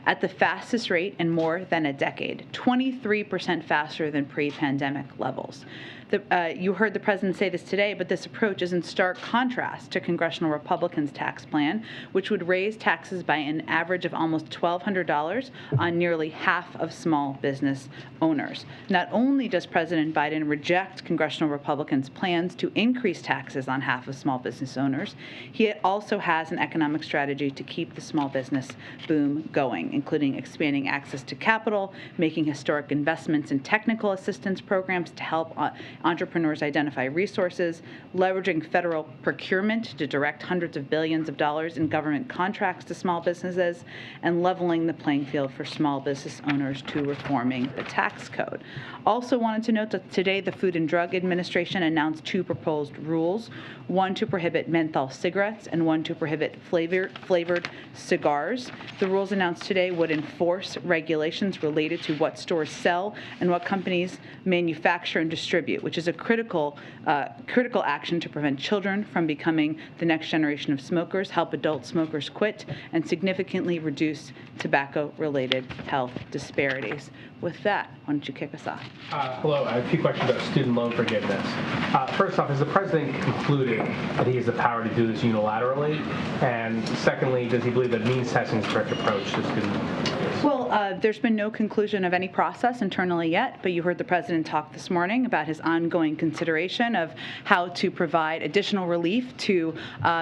at the fastest rate in more than a decade, 23% faster than pre-pandemic levels. You heard the president say this today, but this approach is in stark contrast to congressional Republicans' tax plan, which would raise taxes by an average of almost $1,200 on nearly half of small business owners. Not only does President Biden reject congressional Republicans' plans to increase taxes on half of small business owners, he also has an economic strategy to keep the small business boom going, including expanding access to capital, making historic investments in technical assistance programs to help entrepreneurs identify resources, leveraging federal procurement to direct hundreds of billions of dollars in government contracts to small businesses, and leveling the playing field for small business owners to reforming the tax code. Also wanted to note that today the Food and Drug Administration announced two proposed rules, one to prohibit menthol cigarettes and one to prohibit flavored cigars. The rules announced today would enforce regulations related to what stores sell and what companies manufacture and distribute, which is a critical action to prevent children from becoming the next generation of smokers, help adult smokers quit, and significantly reduce tobacco-related health disparities. With that, why don't you kick us off? Hello, I have a few questions about student loan forgiveness. First off, has the president concluded that he has the power to do this unilaterally? And secondly, does he believe that means testing is the correct approach to student loan forgiveness? Well, there's been no conclusion of any process internally yet, but you heard the president talk this morning about his ongoing consideration of how to provide additional relief to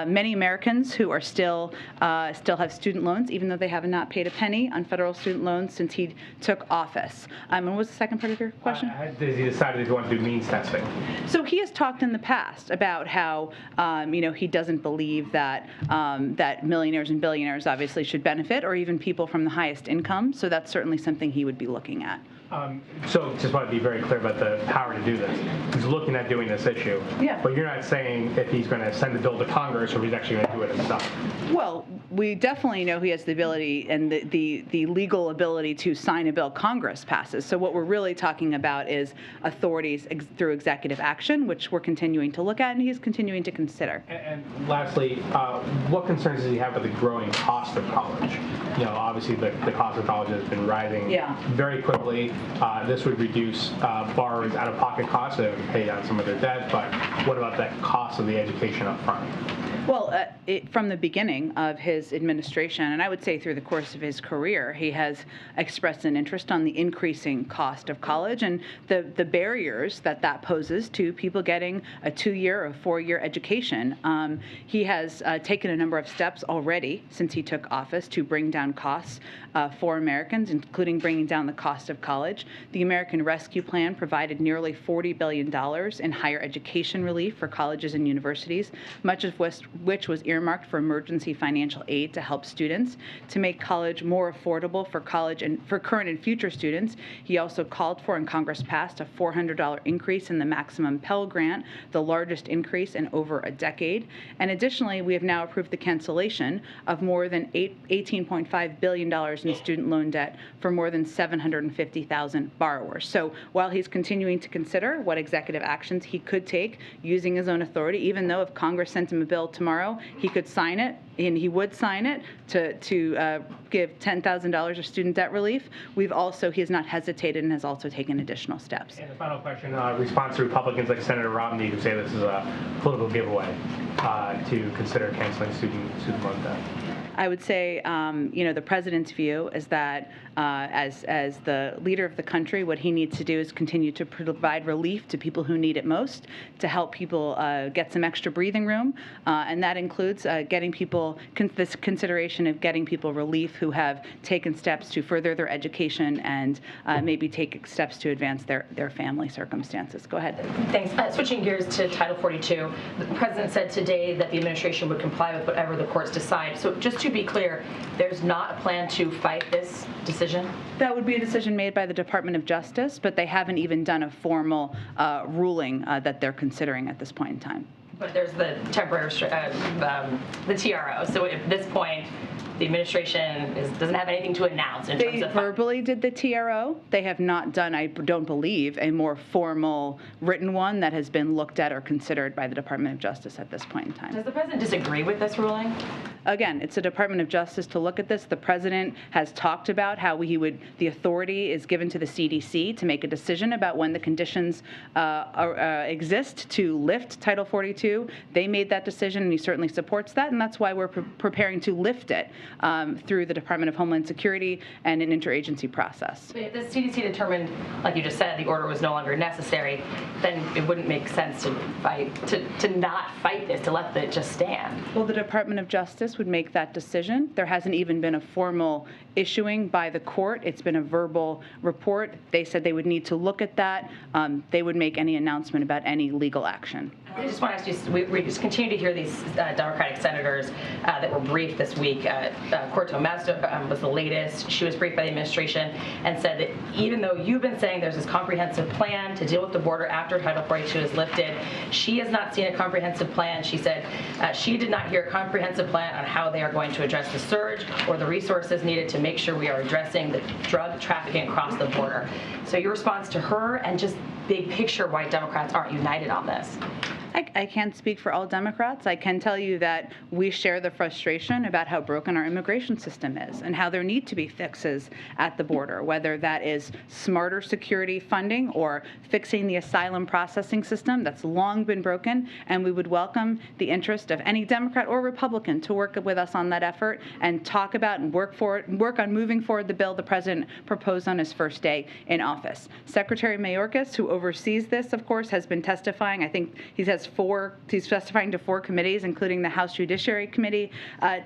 many Americans who are still have student loans, even though they have not paid a penny on federal student loans since he took office. And what was the second part of your question? Has he decided he wants to do means testing? So he has talked in the past about how he doesn't believe that that millionaires and billionaires obviously should benefit, or even people from the highest income. So that's certainly something he would be looking at. So just want to be very clear about the power to do this. He's looking at doing this issue. Yeah. But you're not saying if he's going to send the bill to Congress or if he's actually going to do it himself. Well, we definitely know he has the ability and the legal ability to sign a bill Congress passes. So what we're really talking about is authorities through executive action, which we're continuing to look at and he's continuing to consider. And lastly, what concerns does he have with the growing cost of college? Obviously the cost of college has been rising very quickly. This would reduce borrowers' out-of-pocket costs so they would pay down some of their debt, but what about the cost of the education up front? Well, from the beginning of his administration, and I would say through the course of his career, he has expressed an interest on the increasing cost of college and the barriers that poses to people getting a 2-year or 4-year education. He has taken a number of steps already since he took office to bring down costs for Americans, including bringing down the cost of college. The American Rescue Plan provided nearly $40 billion in higher education relief for colleges and universities, much of which was earmarked for emergency financial aid to help students to make college more affordable for college and for current and future students. He also called for and Congress passed a $400 increase in the maximum Pell Grant, the largest increase in over a decade. And additionally, we have now approved the cancellation of more than $18.5 billion in student loan debt for more than 750,000 borrowers. So while he's continuing to consider what executive actions he could take using his own authority, even though if Congress sent him a bill tomorrow, he could sign it, and he would sign it to give $10,000 of student debt relief. He has not hesitated and has also taken additional steps. And the final question, response to Republicans like Senator Romney who say this is a political giveaway to consider canceling student loan debt. I would say, the president's view is that as the leader of the country, what he needs to do is continue to provide relief to people who need it most, to help people get some extra breathing room, and that includes getting people this consideration of getting people relief who have taken steps to further their education and maybe take steps to advance their family circumstances. Go ahead. Thanks. Switching gears to Title 42, the president said today that the administration would comply with whatever the courts decide. So just to be clear, there's not a plan to fight this decision? That would be a decision made by the Department of Justice, but they haven't even done a formal ruling that they're considering at this point in time. But there's the temporary, the TRO. So at this point, the administration doesn't have anything to announce in terms They of verbally did the TRO. They have not done, I don't believe, a more formal written one that has been looked at or considered by the Department of Justice at this point in time. Does the president disagree with this ruling? Again, it's the Department of Justice to look at this. The president has talked about how the authority is given to the CDC to make a decision about when the conditions exist to lift Title 42. They made that decision, and he certainly supports that, and that's why we're preparing to lift it through the Department of Homeland Security and an interagency process. But if the CDC determined, like you just said, the order was no longer necessary, then it wouldn't make sense to not fight this, to let it just stand. Well, the Department of Justice would make that decision. There hasn't even been a formal issuing by the court. It's been a verbal report. They said they would need to look at that. They would make any announcement about any legal action. I just want to ask you, we just continue to hear these Democratic senators that were briefed this week. Corto Mazda was the latest. She was briefed by the administration and said that even though you've been saying there's this comprehensive plan to deal with the border after Title 42 is lifted, she has not seen a comprehensive plan. She said she did not hear a comprehensive plan on how they are going to address the surge or the resources needed to make sure we are addressing the drug trafficking across the border. So your response to her and just big picture why Democrats aren't united on this? I can't speak for all Democrats. I can tell you that we share the frustration about how broken our immigration system is and how there need to be fixes at the border, whether that is smarter security funding or fixing the asylum processing system that's long been broken. And we would welcome the interest of any Democrat or Republican to work with us on that effort and talk about and work on moving forward the bill the president proposed on his first day in office. Secretary Mayorkas, who oversees this, of course, has been testifying. I think he's testifying to 4 committees, including the House Judiciary Committee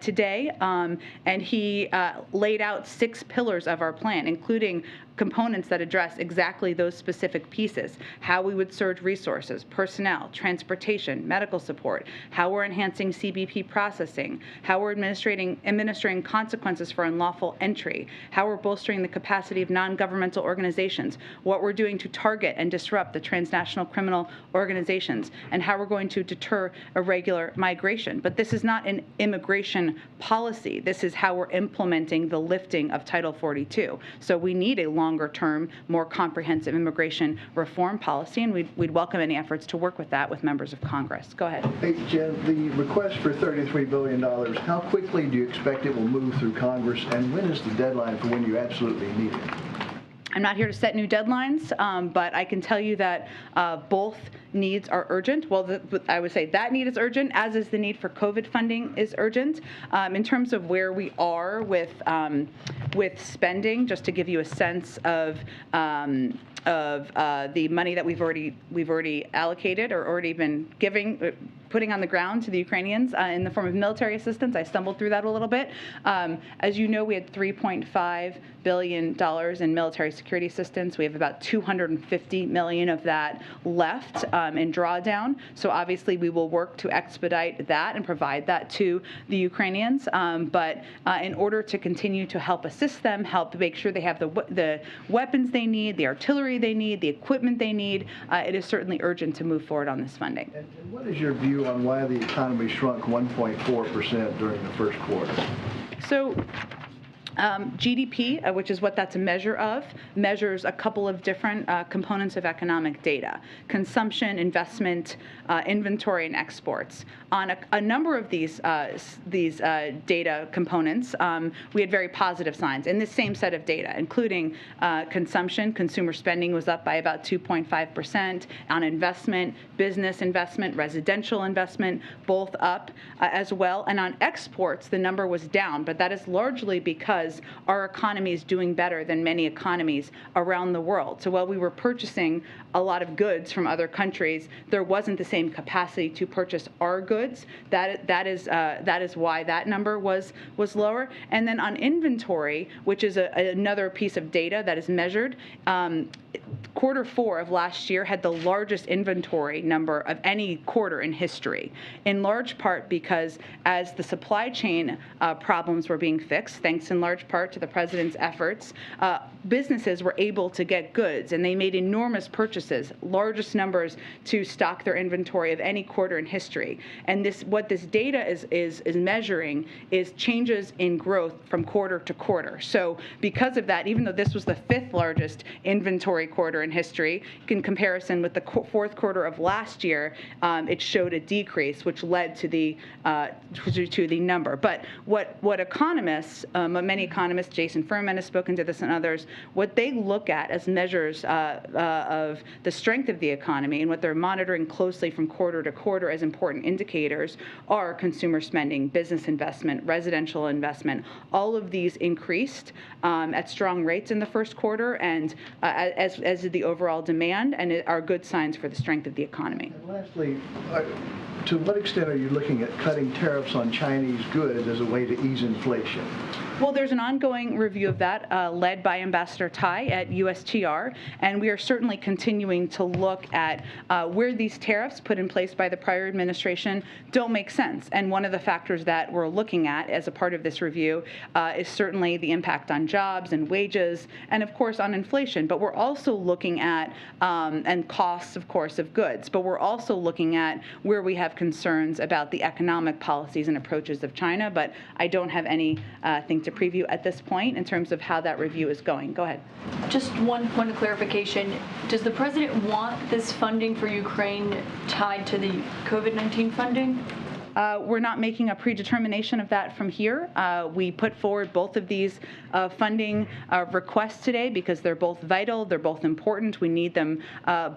today, and he laid out 6 pillars of our plan, including components that address exactly those specific pieces: how we would surge resources, personnel, transportation, medical support, how we're enhancing CBP processing, how we're administering consequences for unlawful entry, how we're bolstering the capacity of non-governmental organizations, what we're doing to target and disrupt the transnational criminal organizations, and how we're going to deter irregular migration. But this is not an immigration policy. This is how we're implementing the lifting of Title 42. So we need a longer-term, more comprehensive immigration reform policy, and we'd welcome any efforts to work with that with members of Congress. Go ahead. Hey, Jen, the request for $33 billion, how quickly do you expect it will move through Congress, and when is the deadline for when you absolutely need it? I'm not here to set new deadlines, but I can tell you that both needs are urgent. Well, I would say that need is urgent, as is the need for COVID funding is urgent. In terms of where we are with spending, just to give you a sense of the money that we've already allocated or already been putting on the ground to the Ukrainians in the form of military assistance. I stumbled through that a little bit. As you know, we had $3.5 billion in military security assistance. We have about $250 million of that left in drawdown. So obviously we will work to expedite that and provide that to the Ukrainians. But in order to continue to help assist them, help make sure they have the weapons they need, the artillery they need, the equipment they need, it is certainly urgent to move forward on this funding. And what is your view on why the economy shrunk 1.4% during the first quarter? So GDP, which is what that's a measure of, measures a couple of different components of economic data: consumption, investment, inventory, and exports. On a number of these data components, we had very positive signs in this same set of data, including consumption. Consumer spending was up by about 2.5%. On investment, business investment, residential investment, both up as well. And on exports, the number was down, but that is largely because our economy is doing better than many economies around the world. So while we were purchasing a lot of goods from other countries, there wasn't the same capacity to purchase our goods. That is why that number was lower. And then on inventory, which is another piece of data that is measured, quarter 4 of last year had the largest inventory number of any quarter in history, in large part because as the supply chain problems were being fixed, thanks in large large part to the president's efforts, businesses were able to get goods, and they made enormous purchases, largest numbers to stock their inventory of any quarter in history. And what this data is measuring is changes in growth from quarter to quarter. So because of that, even though this was the 5th largest inventory quarter in history, in comparison with the 4th quarter of last year, it showed a decrease, which led to the number. But what economists, many economists, Jason Furman has spoken to this and others, what they look at as measures of the strength of the economy and what they're monitoring closely from quarter to quarter as important indicators are consumer spending, business investment, residential investment. All of these increased at strong rates in the first quarter, and as did the overall demand, and are good signs for the strength of the economy. And lastly, to what extent are you looking at cutting tariffs on Chinese goods as a way to ease inflation? Well, there's an ongoing review of that led by Ambassador Tai at USTR, and we are certainly continuing to look at where these tariffs put in place by the prior administration don't make sense. And one of the factors that we're looking at as a part of this review is certainly the impact on jobs and wages and, of course, on inflation. But we're also looking at, and costs, of course, of goods, but we're also looking at where we have concerns about the economic policies and approaches of China. But I don't have anything to preview at this point in terms of how that review is going. Go ahead. Just one point of clarification. Does the president want this funding for Ukraine tied to the COVID-19 funding? We're not making a predetermination of that from here. We put forward both of these funding requests today because they're both vital, they're both important. We need them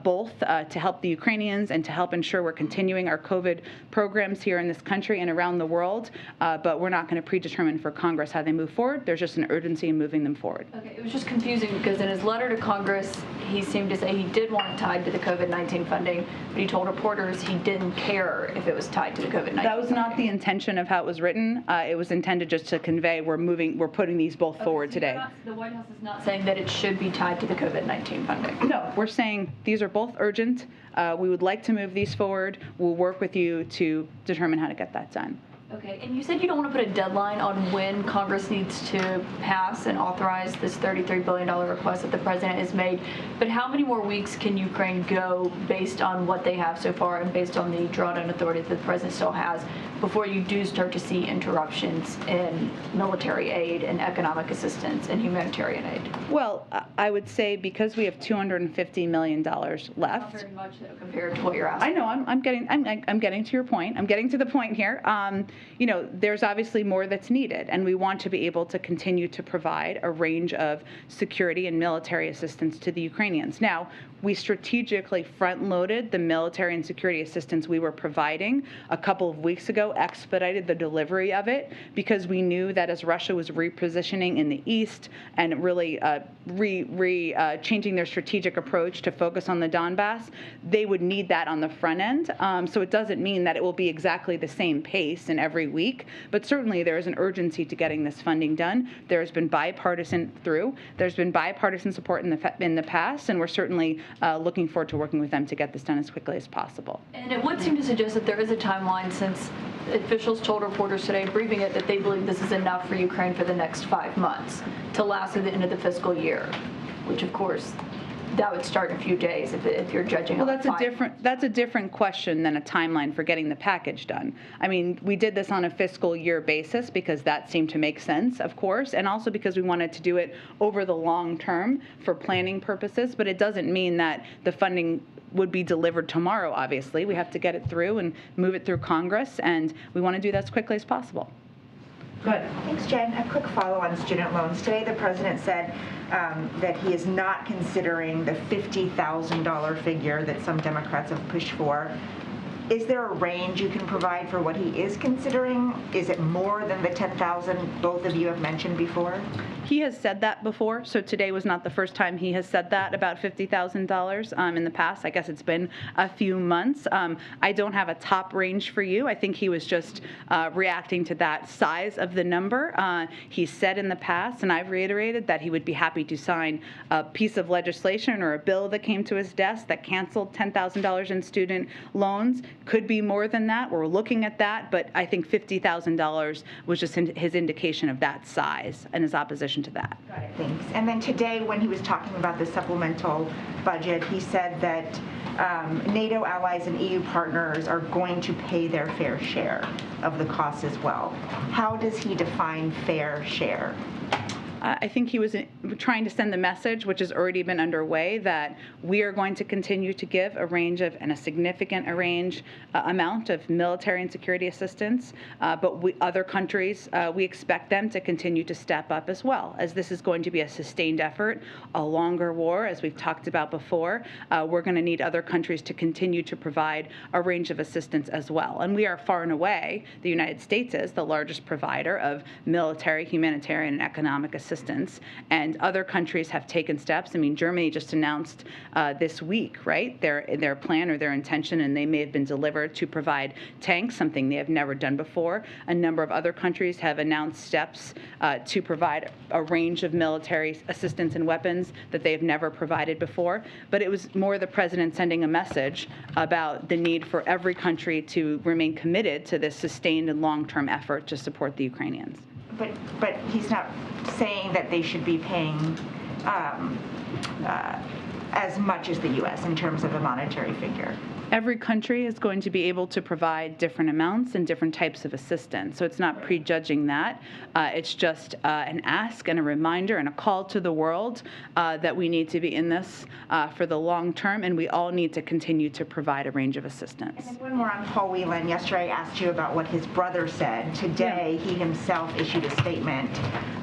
both to help the Ukrainians and to help ensure we're continuing our COVID programs here in this country and around the world. But we're not going to predetermine for Congress how they move forward. There's just an urgency in moving them forward. Okay, it was just confusing because in his letter to Congress, he seemed to say he did want it tied to the COVID-19 funding, but he told reporters he didn't care if it was tied to the COVID-19 That was not the intention of how it was written. It was intended just to convey we're putting these both forward today. The White House is not saying that it should be tied to the COVID-19 funding. No, we're saying these are both urgent. We would like to move these forward. We'll work with you to determine how to get that done. Okay, and you said you don't want to put a deadline on when Congress needs to pass and authorize this $33 billion request that the president has made, but how many more weeks can Ukraine go based on what they have so far and based on the drawdown authority that the president still has before you do start to see interruptions in military aid and economic assistance and humanitarian aid? Well, I would say because we have $250 million left. Not very much though compared to what you're asking. I know, I'm getting to your point. I'm getting to the point here. There's obviously more that's needed, and we want to be able to continue to provide a range of security and military assistance to the Ukrainians. Now, we strategically front-loaded the military and security assistance we were providing a couple of weeks ago, expedited the delivery of it, because we knew that as Russia was repositioning in the east and really changing their strategic approach to focus on the Donbass, they would need that on the front end. So it doesn't mean that it will be exactly the same pace in every week, but certainly there is an urgency to getting this funding done. There's been bipartisan support in the past, and we're certainly looking forward to working with them to get this done as quickly as possible. And it would seem to suggest that there is a timeline, since officials told reporters today, briefing it, that they believe this is enough for Ukraine for the next 5 months to last through the end of the fiscal year, which of course that would start in a few days if you're judging. Well, that's a different question than a timeline for getting the package done. I mean, we did this on a fiscal year basis because that seemed to make sense, of course, and also because we wanted to do it over the long term for planning purposes. But it doesn't mean that the funding would be delivered tomorrow. Obviously, we have to get it through and move it through Congress, and we want to do that as quickly as possible. Go ahead. Thanks, Jen. A quick follow on student loans. Today, the president said that he is not considering the $50,000 figure that some Democrats have pushed for. Is there a range you can provide for what he is considering? Is it more than the $10,000 both of you have mentioned before? He has said that before, so today was not the first time he has said that about $50,000 in the past. I guess it's been a few months. I don't have a top range for you. I think he was just reacting to that size of the number. He said in the past, and I've reiterated, that he would be happy to sign a piece of legislation or a bill that came to his desk that canceled $10,000 in student loans, Could be more than that. We're looking at that, but I think $50,000 was just his indication of that size and his opposition to that. Got it, thanks. And then today, when he was talking about the supplemental budget, he said that NATO allies and EU partners are going to pay their fair share of the costs as well. How does he define fair share? I think he was trying to send the message, which has already been underway, that we are going to continue to give a range of and a significant amount of military and security assistance, but other countries, we expect them to continue to step up as well, as this is going to be a sustained effort, a longer war, as we've talked about before. We're going to need other countries to continue to provide a range of assistance as well. And we are far and away, the United States is the largest provider of military, humanitarian, and economic assistance. And other countries have taken steps. I mean, Germany just announced this week, right, their plan or their intention, and they may have been delivered to provide tanks, something they have never done before. A number of other countries have announced steps to provide a range of military assistance and weapons that they have never provided before. But it was more the president sending a message about the need for every country to remain committed to this sustained and long-term effort to support the Ukrainians. But he's not saying that they should be paying as much as the U.S. in terms of a monetary figure. Every country is going to be able to provide different amounts and different types of assistance. So it's not prejudging that. It's just an ask and a reminder and a call to the world that we need to be in this for the long term, and we all need to continue to provide a range of assistance. And then one more on Paul Whelan. Yesterday I asked you about what his brother said. Today he himself issued a statement,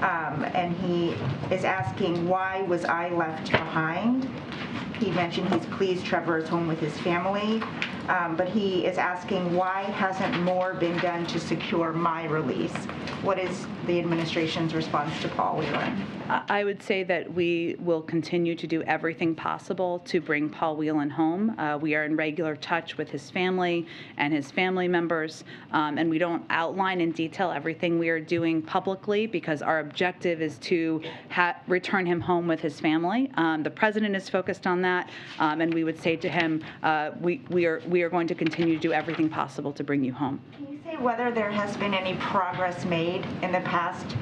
and he is asking, why was I left behind? He mentioned he's pleased Trevor is home with his family, but he is asking, why hasn't more been done to secure my release? What is the administration's response to Paul Whelan? I would say that we will continue to do everything possible to bring Paul Whelan home. We are in regular touch with his family and his family members, and we don't outline in detail everything we are doing publicly because our objective is to return him home with his family. The president is focused on that, and we would say to him, we are going to continue to do everything possible to bring you home. Can you say whether there has been any progress made in the past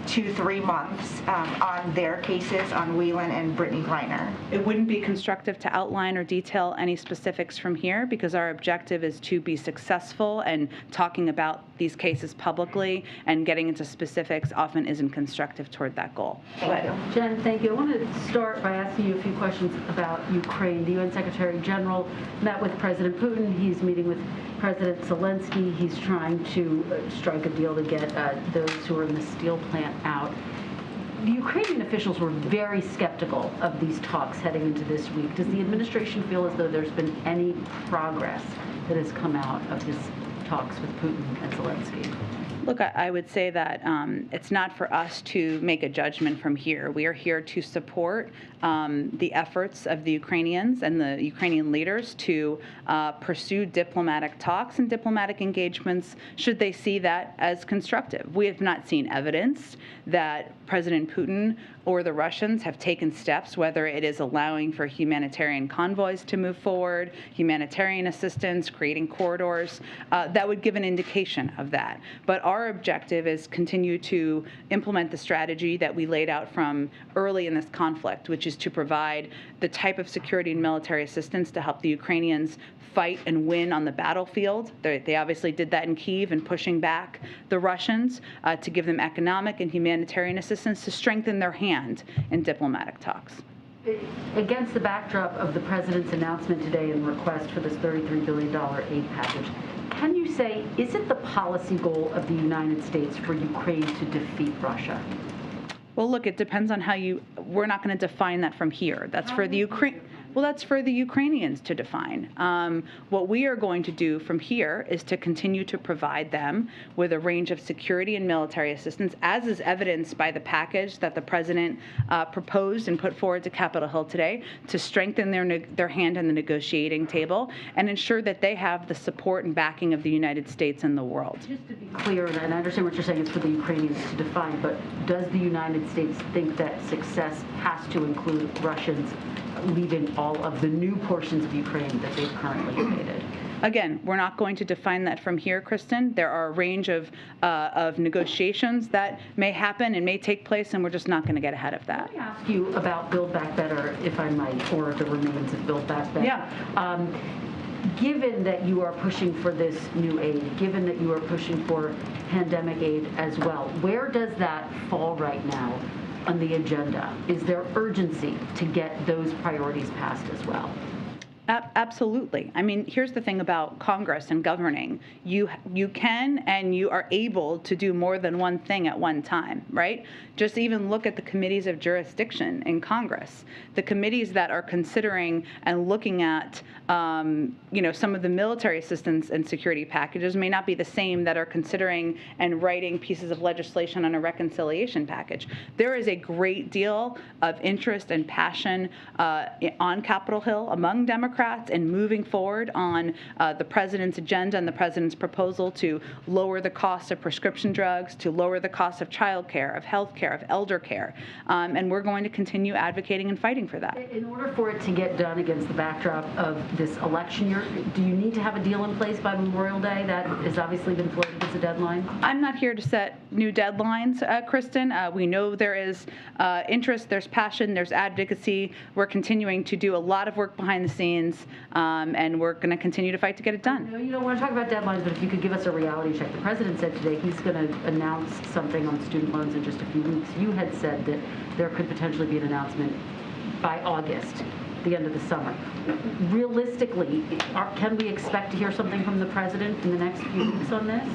2-3 months on their cases on Whelan and Brittany Griner? It wouldn't be constructive to outline or detail any specifics from here because our objective is to be successful, and talking about these cases publicly and getting into specifics often isn't constructive toward that goal. Thank you. Jen, thank you. I want to start by asking you a few questions about Ukraine. The UN Secretary General met with President Putin. He's meeting with President Zelensky. He's trying to strike a deal to get those who are in the steel plant out. The Ukrainian officials were very skeptical of these talks heading into this week. Does the administration feel as though there's been any progress that has come out of his talks with Putin and Zelensky? Look, I would say that it's not for us to make a judgment from here. We are here to support the efforts of the Ukrainians and the Ukrainian leaders to pursue diplomatic talks and diplomatic engagements should they see that as constructive. We have not seen evidence that President Putin or the Russians have taken steps, whether it is allowing for humanitarian convoys to move forward, humanitarian assistance, creating corridors, that would give an indication of that. But our objective is continue to implement the strategy that we laid out from early in this conflict, which is to provide the type of security and military assistance to help the Ukrainians fight and win on the battlefield. They obviously did that in Kyiv and pushing back the Russians, to give them economic and humanitarian assistance to strengthen their hand in diplomatic talks. Against the backdrop of the president's announcement today and request for this $33 billion aid package, can you say, is it the policy goal of the United States for Ukraine to defeat Russia? Well, look, it depends on we're not going to define that from here. That's for the Ukraine. Well, that's for the Ukrainians to define. What we are going to do from here is to continue to provide them with a range of security and military assistance, as is evidenced by the package that the president proposed and put forward to Capitol Hill today, to strengthen their hand on the negotiating table and ensure that they have the support and backing of the United States and the world. Just to be clear, and I understand what you're saying, it's for the Ukrainians to define, but does the United States think that success has to include Russians leaving all of the new portions of Ukraine that they've currently invaded? Again, we're not going to define that from here, Kristen. There are a range of negotiations that may happen and may take place, and we're just not going to get ahead of that. Let me ask you about Build Back Better, if I might, or the remains of Build Back Better. Yeah. Given that you are pushing for this new aid, given that you are pushing for pandemic aid as well, where does that fall right now on the agenda? Is there urgency to get those priorities passed as well? Absolutely. I mean, here's the thing about Congress and governing. You can and you are able to do more than one thing at one time, right? Just even look at the committees of jurisdiction in Congress. The committees that are considering and looking at, some of the military assistance and security packages may not be the same that are considering and writing pieces of legislation on a reconciliation package. There is a great deal of interest and passion on Capitol Hill among Democrats and moving forward on the president's agenda and the president's proposal to lower the cost of prescription drugs, to lower the cost of child care, of health care, of elder care. And we're going to continue advocating and fighting for that. In order for it to get done against the backdrop of this election year, do you need to have a deal in place by Memorial Day? That has obviously been floated as a deadline. I'm not here to set new deadlines, Kristen. We know there is interest, there's passion, there's advocacy. We're continuing to do a lot of work behind the scenes, and we're going to continue to fight to get it done. I know you don't want to talk about deadlines, but if you could give us a reality check. The president said today he's going to announce something on student loans in just a few weeks. You had said that there could potentially be an announcement by August, the end of the summer. Realistically, can we expect to hear something from the president in the next few weeks on this?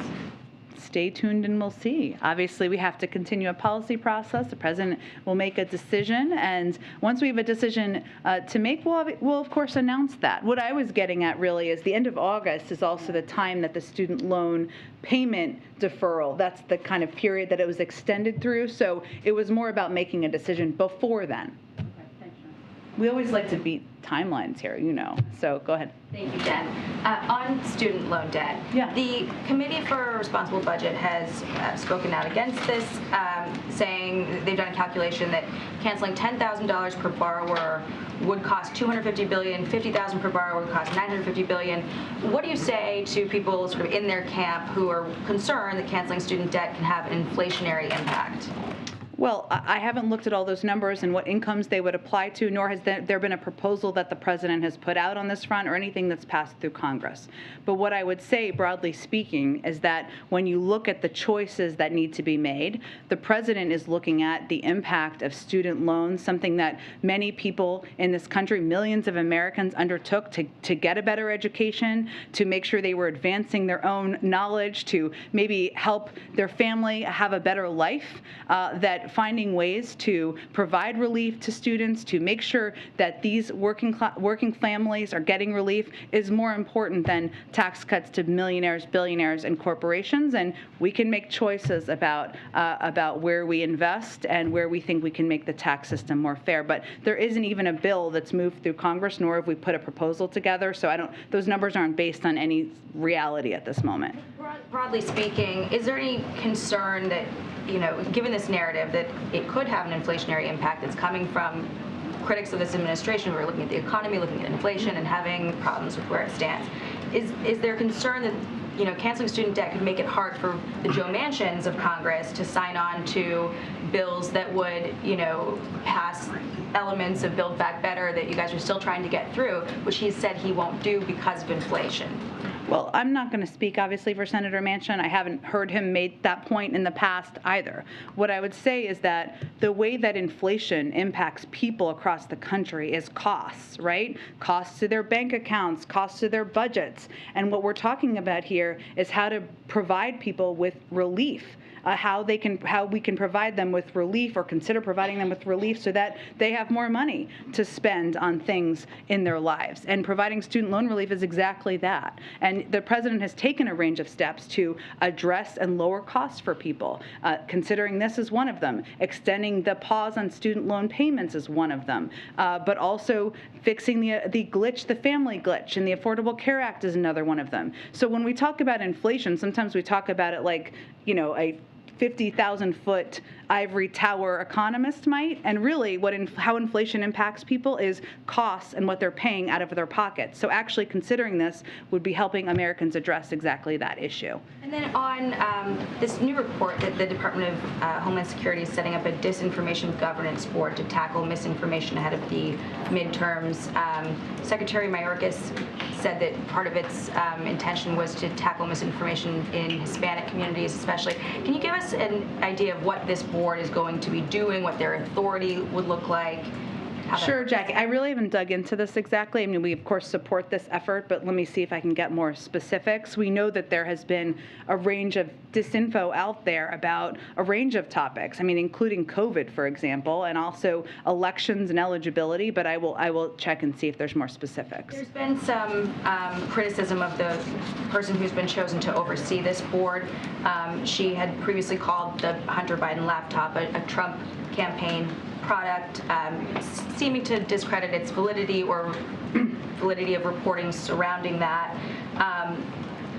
Stay tuned and we'll see. Obviously, we have to continue a policy process. The president will make a decision, and once we have a decision to make, we'll of course announce that. What I was getting at really is the end of August is also the time that the student loan payment deferral, that's the kind of period that it was extended through, so it was more about making a decision before then. Okay, thanks, Jen. We always like to beat timelines here, so go ahead. Thank you, Jen. On student loan debt, the Committee for a Responsible Budget has spoken out against this, saying they've done a calculation that canceling $10,000 per borrower would cost $250 billion, $50,000 per borrower would cost $950 billion. What do you say to people sort of in their camp who are concerned that canceling student debt can have an inflationary impact? Well, I haven't looked at all those numbers and what incomes they would apply to, nor has there been a proposal that the president has put out on this front or anything that's passed through Congress. But what I would say, broadly speaking, is that when you look at the choices that need to be made, the president is looking at the impact of student loans, something that many people in this country, millions of Americans, undertook to get a better education, to make sure they were advancing their own knowledge, to maybe help their family have a better life, that finding ways to provide relief to students, to make sure that these working families are getting relief is more important than tax cuts to millionaires, billionaires, and corporations. And we can make choices about where we invest and where we think we can make the tax system more fair. But there isn't even a bill that's moved through Congress, nor have we put a proposal together. So those numbers aren't based on any reality at this moment. Broadly speaking, is there any concern that, given this narrative, that it could have an inflationary impact that's coming from critics of this administration who are looking at the economy, looking at inflation, and having problems with where it stands? Is there concern that canceling student debt could make it hard for the Joe Manchins of Congress to sign on to bills that would, pass elements of Build Back Better that you guys are still trying to get through, which he said he won't do because of inflation? Well, I'm not going to speak, obviously, for Senator Manchin. I haven't heard him make that point in the past either. What I would say is that the way that inflation impacts people across the country is costs, right? Costs to their bank accounts, costs to their budgets. And what we're talking about here is how to provide people with relief. How we can provide them with relief or consider providing them with relief so that they have more money to spend on things in their lives. And providing student loan relief is exactly that. And the president has taken a range of steps to address and lower costs for people. Considering this is one of them. Extending the pause on student loan payments is one of them. But also fixing the family glitch in the Affordable Care Act is another one of them. So when we talk about inflation, sometimes we talk about it like, a 50,000-foot ivory tower economist might. And really, how inflation impacts people is costs and what they're paying out of their pockets. So actually considering this would be helping Americans address exactly that issue. And then on this new report that the Department of Homeland Security is setting up a disinformation governance board to tackle misinformation ahead of the midterms. Secretary Mayorkas said that part of its intention was to tackle misinformation in Hispanic communities especially. Can you give us an idea of what this board is going to be doing, what their authority would look like? Sure, Jackie. I really haven't dug into this exactly. I mean, we, of course, support this effort, but let me see if I can get more specifics. We know that there has been a range of disinfo out there about a range of topics, I mean, including COVID, for example, and also elections and eligibility, but I will check and see if there's more specifics. There's been some criticism of the person who's been chosen to oversee this board. She had previously called the Hunter Biden laptop a Trump campaign product, seeming to discredit its validity or validity of reporting surrounding that.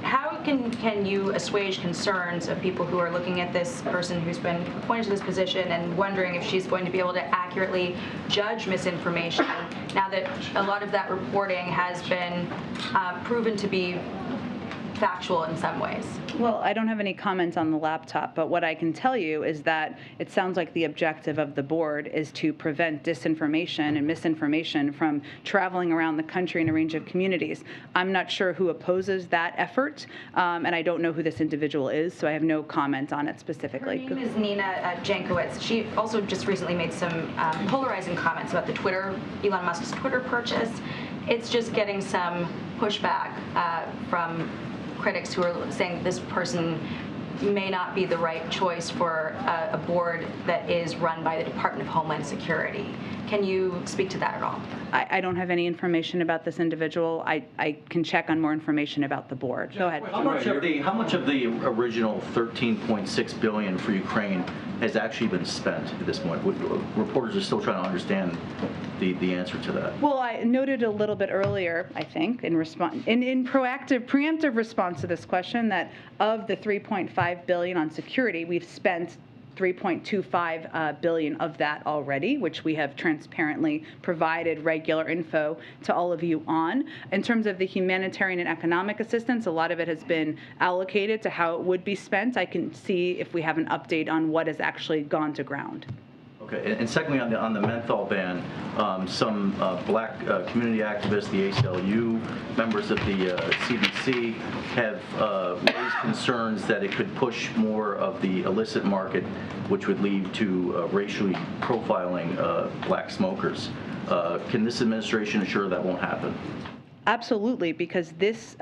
How can you assuage concerns of people who are looking at this person who's been appointed to this position and wondering if she's going to be able to accurately judge misinformation now that a lot of that reporting has been proven to be factual in some ways? Well, I don't have any comments on the laptop, but what I can tell you is that it sounds like the objective of the board is to prevent disinformation and misinformation from traveling around the country in a range of communities. I'm not sure who opposes that effort, and I don't know who this individual is, so I have no comment on it specifically. Her name is Nina Jankowicz. She also just recently made some polarizing comments about Elon Musk's Twitter purchase. It's just getting some pushback from critics who are saying this person may not be the right choice for a board that is run by the Department of Homeland Security. Can you speak to that at all? I don't have any information about this individual. I can check on more information about the board. Go ahead. How much of the original $13.6 billion for Ukraine has actually been spent at this point? Reporters are still trying to understand the answer to that. Well, I noted a little bit earlier, I think, in preemptive response to this question, that of the $3.5 billion on security, we've spent $3.25 billion of that already, which we have transparently provided regular info to all of you on. In terms of the humanitarian and economic assistance, a lot of it has been allocated to how it would be spent. I can see if we have an update on what has actually gone to ground. Okay, and secondly, on the menthol ban, some black community activists, the ACLU, members of the CBC have raised concerns that it could push more of the illicit market, which would lead to racially profiling black smokers. Can this administration ensure that won't happen? Absolutely, because this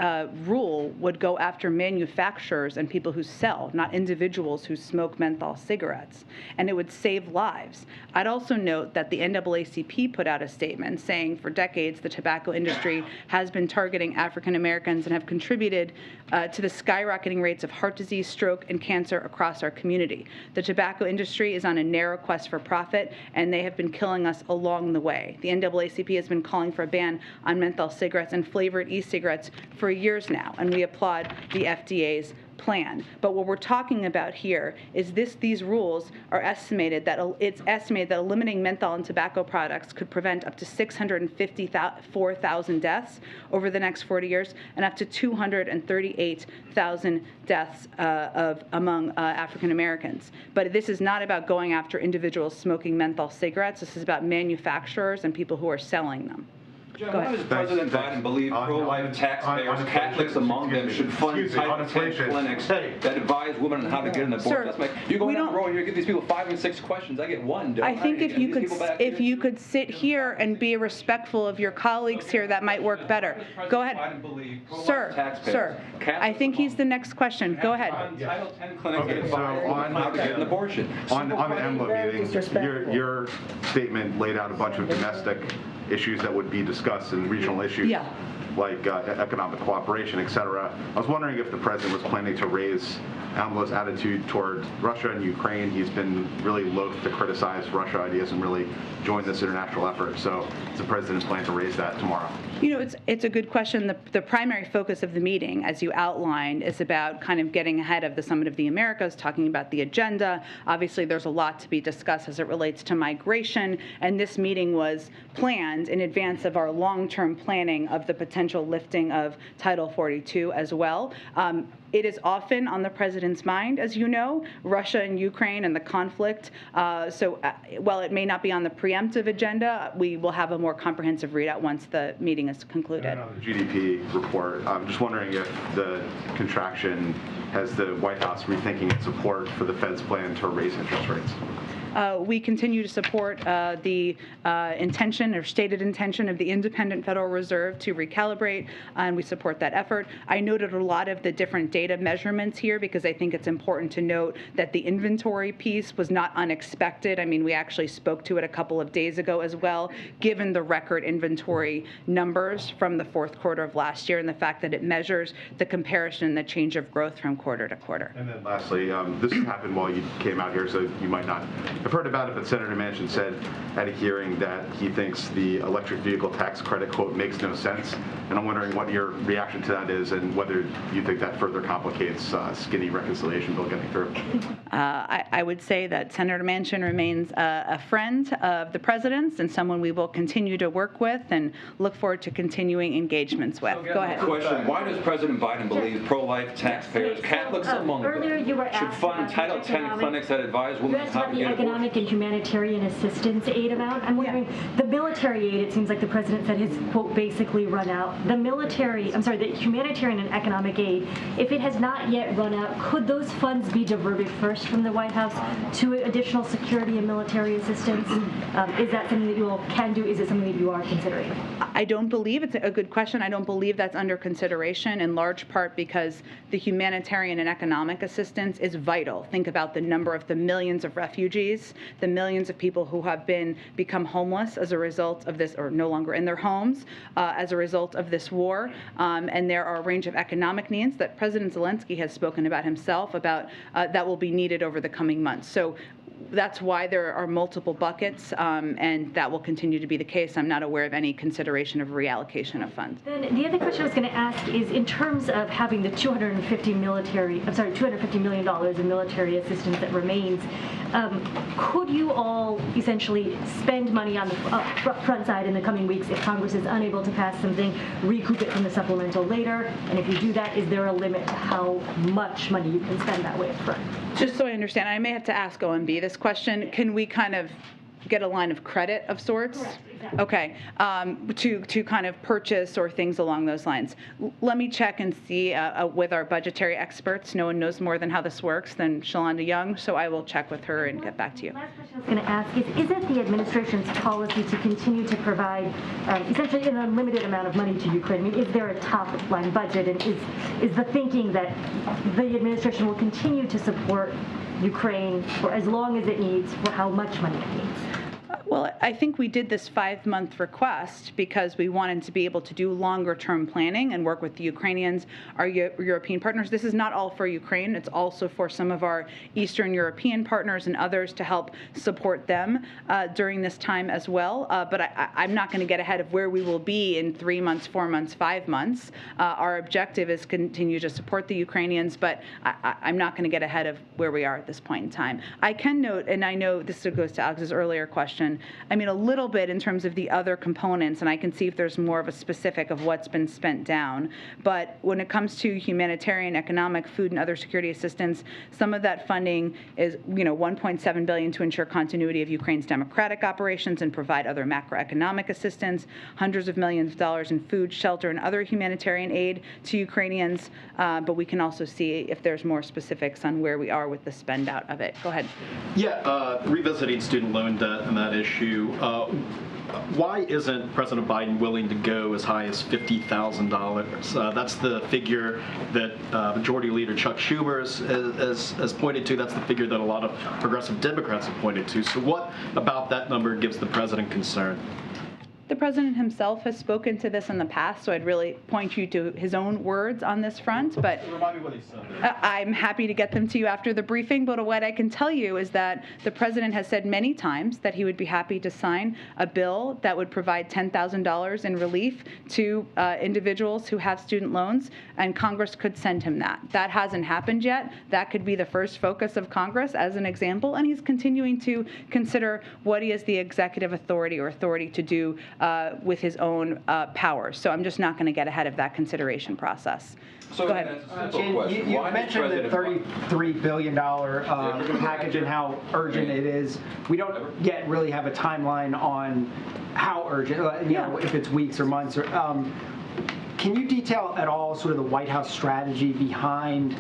rule would go after manufacturers and people who sell, not individuals who smoke menthol cigarettes, and it would save lives. I'd also note that the NAACP put out a statement saying for decades the tobacco industry has been targeting African Americans and have contributed to the skyrocketing rates of heart disease, stroke, and cancer across our community. The tobacco industry is on a narrow quest for profit, and they have been killing us along the way. The NAACP has been calling for a ban on menthol cigarettes and flavored e-cigarettes for years now, and we applaud the FDA's plan. But what we're talking about here is these rules are estimated that it's estimated that eliminating menthol in tobacco products could prevent up to 654,000 deaths over the next 40 years and up to 238,000 deaths among African Americans. But this is not about going after individuals smoking menthol cigarettes. This is about manufacturers and people who are selling them. Why does President Biden believe pro-life taxpayers, Catholics among them, should fund Title 10 clinics that advise women on how to get an abortion? You go down the road, you give these people 5 and 6 questions. I get one. I think if you could sit here and be respectful of your colleagues here, that might work better. Go ahead, sir. I think he's the next question. Go ahead. Title 10 clinics that advise women how to get an abortion. On the EMBLA meeting, your statement laid out a bunch of domestic issues that would be discussed and regional issues. Yeah. like economic cooperation, et cetera. I was wondering if the president was planning to raise AMLO's attitude toward Russia and Ukraine. He's been really loath to criticize Russia. He hasn't really joined this international effort. So does the president plan to raise that tomorrow? You know, it's a good question. The primary focus of the meeting, as you outlined, is about kind of getting ahead of the Summit of the Americas, talking about the agenda. Obviously, there's a lot to be discussed as it relates to migration, and this meeting was planned in advance of our long-term planning of the potential lifting of Title 42 as well. It is often on the president's mind, as you know, Russia and Ukraine and the conflict. While it may not be on the preemptive agenda, we will have a more comprehensive readout once the meeting is concluded. And on the GDP report, I'm just wondering if the contraction has the White House rethinking its support for the Fed's plan to raise interest rates. We continue to support the intention or stated intention of the independent Federal Reserve to recalibrate, and we support that effort. I noted a lot of the different data measurements here because I think it's important to note that the inventory piece was not unexpected. I mean, we actually spoke to it a couple of days ago as well, given the record inventory numbers from the fourth quarter of last year and the fact that it measures the comparison and the change of growth from quarter to quarter. And then lastly, this happened while you came out here, so you might not have heard about it, but Senator Manchin said at a hearing that he thinks the electric vehicle tax credit quote makes no sense. And I'm wondering what your reaction to that is and whether you think that further complicates skinny reconciliation bill getting through. I would say that Senator Manchin remains a friend of the president's and someone we will continue to work with and look forward to continuing engagements with. Go ahead. Question, why does President Biden believe pro-life taxpayers, Catholics among them, should fund Title 10 clinics that advise women how to get abortion? Economic and humanitarian assistance aid amount. I'm wondering, the military aid, it seems like the president said his quote basically run out. The humanitarian and economic aid, if it has not yet run out, could those funds be diverted first from the White House to additional security and military assistance? Is that something that you all can do? Is it something that you are considering? I don't believe, it's a good question, I don't believe that's under consideration, in large part because the humanitarian and economic assistance is vital. Think about the number of the millions of refugees, the millions of people who have become homeless as a result of this, or no longer in their homes as a result of this war. And there are a range of economic needs that President Zelensky has spoken about himself about that will be needed over the coming months. So that's why there are multiple buckets, and that will continue to be the case. I'm not aware of any consideration of reallocation of funds. Then the other question I was going to ask is, in terms of having the $250 million in military assistance that remains, could you all essentially spend money on the front side in the coming weeks if Congress is unable to pass something, recoup it from the supplemental later? And if you do that, is there a limit to how much money you can spend that way up front? Just so I understand, I may have to ask OMB this question. Can we kind of get a line of credit of sorts? Correct, exactly. Okay, to kind of purchase or things along those lines. Let me check and see with our budgetary experts. No one knows more than how this works than Shalonda Young, so I will check with her and get back to you. Last question I was going to ask is it the administration's policy to continue to provide essentially an unlimited amount of money to Ukraine? I mean, is there a top-line budget, and is the thinking that the administration will continue to support Ukraine for as long as it needs, for how much money it needs? Well, I think we did this 5-month request because we wanted to be able to do longer-term planning and work with the Ukrainians, our European partners. This is not all for Ukraine. It's also for some of our Eastern European partners and others to help support them during this time as well. But I'm not going to get ahead of where we will be in 3 months, 4 months, 5 months. Our objective is continue to support the Ukrainians, but I'm not going to get ahead of where we are at this point in time. I can note, and I know this goes to Alex's earlier question, I mean, a little bit in terms of the other components, and I can see if there's more of a specific of what's been spent down. But when it comes to humanitarian, economic, food, and other security assistance, some of that funding is, $1.7 billion to ensure continuity of Ukraine's democratic operations and provide other macroeconomic assistance, hundreds of millions of dollars in food, shelter, and other humanitarian aid to Ukrainians. But we can also see if there's more specifics on where we are with the spend out of it. Go ahead. Yeah, revisiting student loan debt and that issue. Why isn't President Biden willing to go as high as $50,000? That's the figure that Majority Leader Chuck Schumer has pointed to. That's the figure that a lot of progressive Democrats have pointed to. So what about that number gives the president concern? The president himself has spoken to this in the past, so I'd really point you to his own words on this front. But remind me what he said. I'm happy to get them to you after the briefing. But what I can tell you is that the president has said many times that he would be happy to sign a bill that would provide $10,000 in relief to individuals who have student loans, and Congress could send him that. That hasn't happened yet. That could be the first focus of Congress as an example, and he's continuing to consider what he has the executive authority to do with his own powers. So I'm just not going to get ahead of that consideration process. So go ahead. Jen, you mentioned the $33 billion package and how urgent it is. We don't yet really have a timeline on how urgent, if it's weeks or months. Can you detail at all sort of the White House strategy behind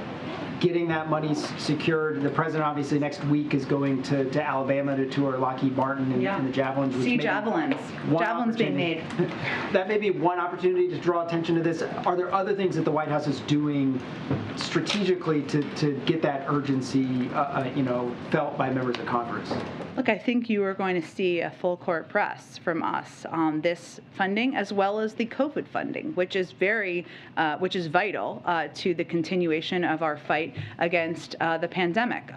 getting that money secured? The president obviously next week is going to Alabama to tour Lockheed Martin and the Javelins. See Javelins. Javelins being made. That may be one opportunity to draw attention to this. Are there other things that the White House is doing strategically to get that urgency, felt by members of Congress? Look, I think you are going to see a full court press from us on this funding, as well as the COVID funding, which is vital to the continuation of our fight against the pandemic.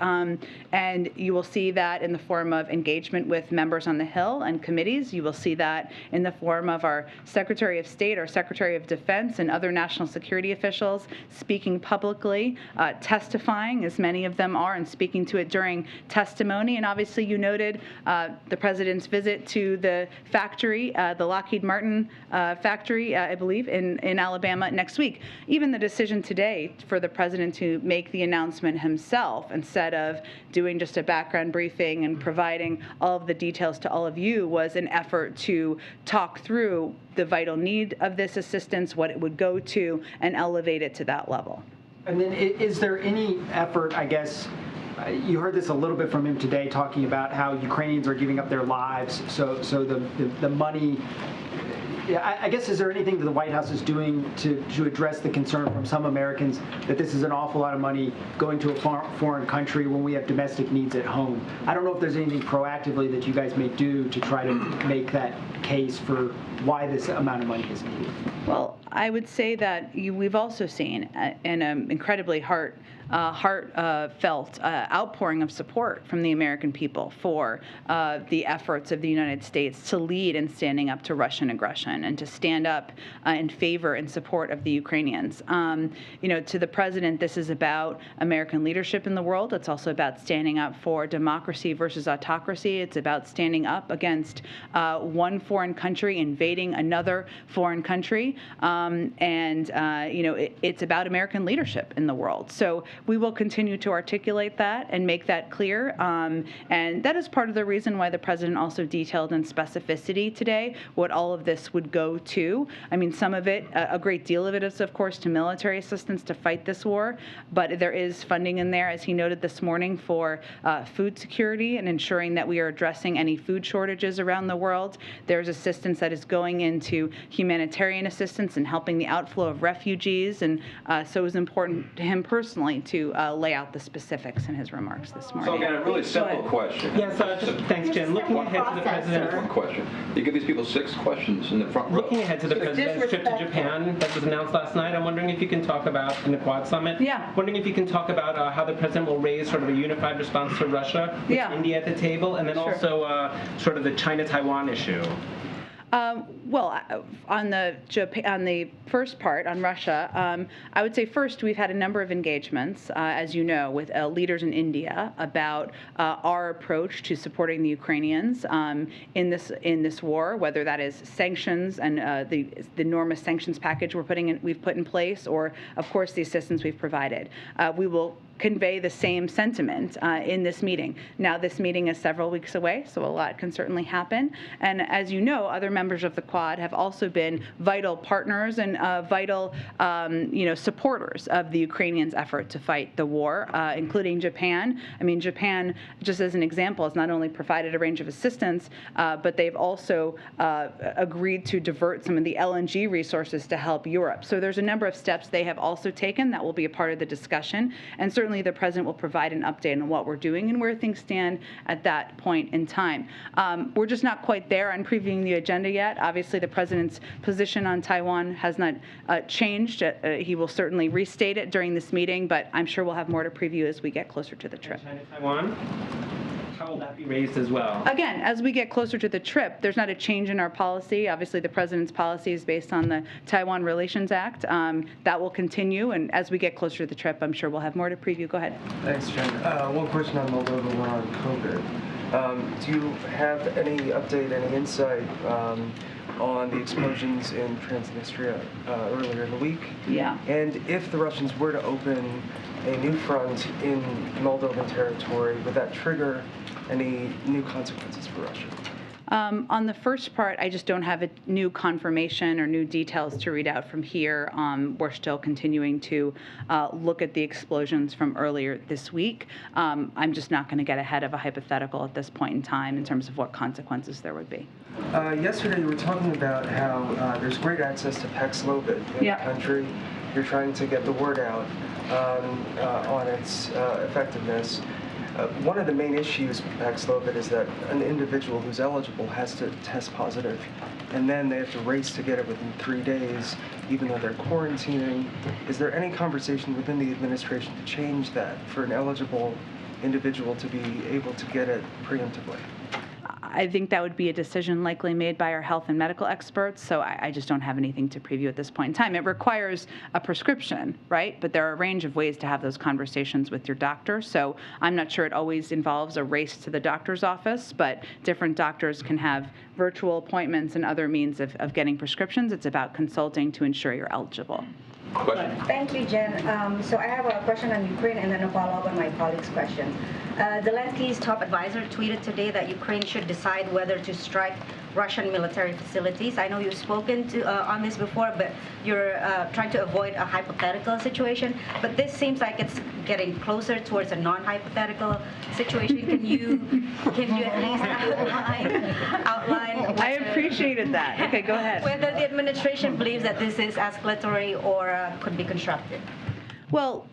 And you will see that in the form of engagement with members on the Hill and committees. You will see that in the form of our Secretary of State, our Secretary of Defense, and other national security officials speaking publicly, testifying, as many of them are, and speaking to it during testimony. And obviously, you noted the president's visit to the factory, the Lockheed Martin factory, I believe, in Alabama next week. Even the decision today for the president to make the announcement himself instead of doing just a background briefing and providing all of the details to all of you was an effort to talk through the vital need of this assistance, what it would go to, and elevate it to that level. And then is there any effort, I guess, you heard this a little bit from him today, talking about how Ukrainians are giving up their lives, so the money, I guess, is there anything that the White House is doing to address the concern from some Americans that this is an awful lot of money going to a foreign country when we have domestic needs at home? I don't know if there's anything proactively that you guys may do to try to make that case for why this amount of money is needed. Well, I would say that we've also seen an incredibly heartfelt outpouring of support from the American people for the efforts of the United States to lead in standing up to Russian aggression and to stand up in favor and support of the Ukrainians. To the president, this is about American leadership in the world. It's also about standing up for democracy versus autocracy. It's about standing up against one foreign country invading another foreign country. It's about American leadership in the world. So we will continue to articulate that and make that clear. And that is part of the reason why the president also detailed in specificity today what all of this would go to. I mean, some of it, a great deal of it is, of course, to military assistance to fight this war. But there is funding in there, as he noted this morning, for food security and ensuring that we are addressing any food shortages around the world. There's assistance that is going into humanitarian assistance and helping the outflow of refugees. And so it was important to him personally to lay out the specifics in his remarks this morning. So again, a really simple question. Yes, thanks, Jen. Looking ahead to the president. One question. You give these people 6 questions in the front row. Looking ahead to the president's trip to Japan that was announced last night, I'm wondering if you can talk about, in the Quad Summit, wondering if you can talk about how the president will raise sort of a unified response to Russia with India at the table, and then also sort of the China-Taiwan issue. Well, on the first part, on Russia, I would say first we've had a number of engagements, as you know, with leaders in India about our approach to supporting the Ukrainians in this war, whether that is sanctions and the enormous sanctions package we've put in place, or of course the assistance we've provided. We will convey the same sentiment in this meeting. Now, this meeting is several weeks away, so a lot can certainly happen. And as you know, other members of the Quad have also been vital partners and vital, supporters of the Ukrainians' effort to fight the war, including Japan. I mean, Japan, just as an example, has not only provided a range of assistance, but they've also agreed to divert some of the LNG resources to help Europe. So there's a number of steps they have also taken that will be a part of the discussion. And certainly certainly the president will provide an update on what we're doing and where things stand at that point in time. We're just not quite there on previewing the agenda yet. Obviously, the president's position on Taiwan has not changed. He will certainly restate it during this meeting, but I'm sure we'll have more to preview as we get closer to the trip. Taiwan? How will that be raised as well? Again, as we get closer to the trip, there's not a change in our policy. Obviously, the president's policy is based on the Taiwan Relations Act. That will continue, and as we get closer to the trip, I'm sure we'll have more to preview. Go ahead. Thanks, Jen. One question on Moldova, one on COVID. Do you have any update, any insight on the explosions in Transnistria earlier in the week? Yeah. And if the Russians were to open a new front in Moldovan territory, would that trigger any new consequences for Russia? On the first part, I just don't have a new confirmation or new details to read out from here. We're still continuing to look at the explosions from earlier this week. I'm just not going to get ahead of a hypothetical at this point in time in terms of what consequences there would be. Yesterday, you were talking about how there's great access to Paxlovid in the country. You're trying to get the word out on its effectiveness. One of the main issues with Paxlovid is that an individual who's eligible has to test positive, and then they have to race to get it within 3 days, even though they're quarantining. Is there any conversation within the administration to change that for an eligible individual to be able to get it preemptively? I think that would be a decision likely made by our health and medical experts, so I just don't have anything to preview at this point in time. It requires a prescription, right? But there are a range of ways to have those conversations with your doctor, so I'm not sure it always involves a race to the doctor's office, but different doctors can have virtual appointments and other means of getting prescriptions. It's about consulting to ensure you're eligible. Thank you, Jen. So I have a question on Ukraine and then a follow-up on my colleague's question. Zelensky's top advisor tweeted today that Ukraine should decide whether to strike Russian military facilities. I know you've spoken on this before, but you're trying to avoid a hypothetical situation. But this seems like it's getting closer towards a non-hypothetical situation. Can you at least outline? I appreciated that. Okay, go ahead. Whether the administration believes that this is escalatory or could be constructive. Well,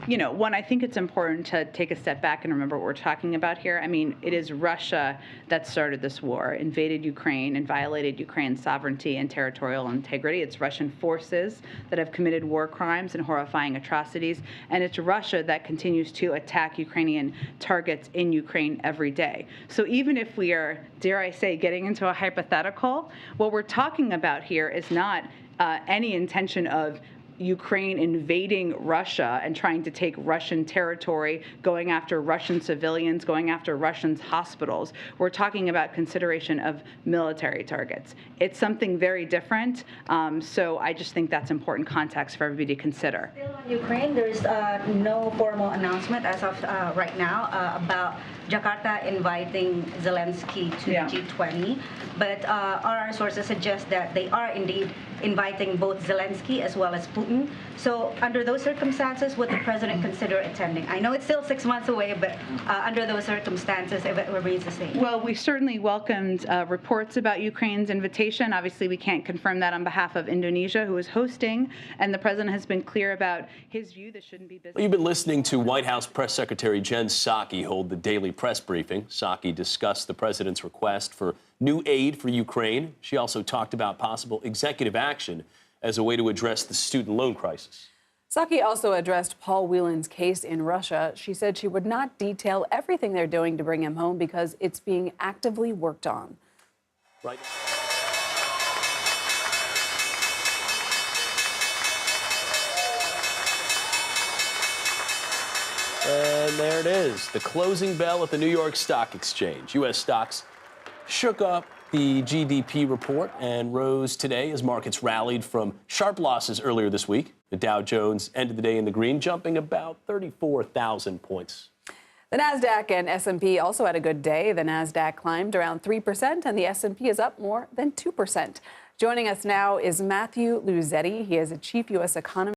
you know, one, I think it's important to take a step back and remember what we're talking about here. I mean, it is Russia that started this war, invaded Ukraine, and violated Ukraine's sovereignty and territorial integrity. It's Russian forces that have committed war crimes and horrifying atrocities, and it's Russia that continues to attack Ukrainian targets in Ukraine every day. So even if we are, dare I say, getting into a hypothetical, what we're talking about here is not any intention of Ukraine invading Russia and trying to take Russian territory, going after Russian civilians, going after Russian hospitals. We're talking about consideration of military targets. It's something very different, so I just think that's important context for everybody to consider. Still on Ukraine, there is no formal announcement as of right now about Jakarta inviting Zelensky to the G20, but our sources suggest that they are indeed inviting both Zelensky as well as Putin. So under those circumstances, would the president consider attending? I know it's still 6 months away, but under those circumstances, if it remains the same. Well, we certainly welcomed reports about Ukraine's invitation. Obviously, we can't confirm that on behalf of Indonesia, who is hosting, and the president has been clear about his view that shouldn't be business. You've been listening to White House Press Secretary Jen Psaki hold the daily press briefing. Psaki discussed the president's request for new aid for Ukraine. She also talked about possible executive action as a way to address the student loan crisis. Psaki also addressed Paul Whelan's case in Russia. She said she would not detail everything they're doing to bring him home because it's being actively worked on. Right. And there it is, the closing bell at the New York Stock Exchange. U.S. stocks shook up the GDP report and rose today as markets rallied from sharp losses earlier this week. The Dow Jones ended the day in the green, jumping about 34,000 points. The NASDAQ and S&P also had a good day. The NASDAQ climbed around 3%, and the S&P is up more than 2%. Joining us now is Matthew Luzetti. He is a chief U.S. economist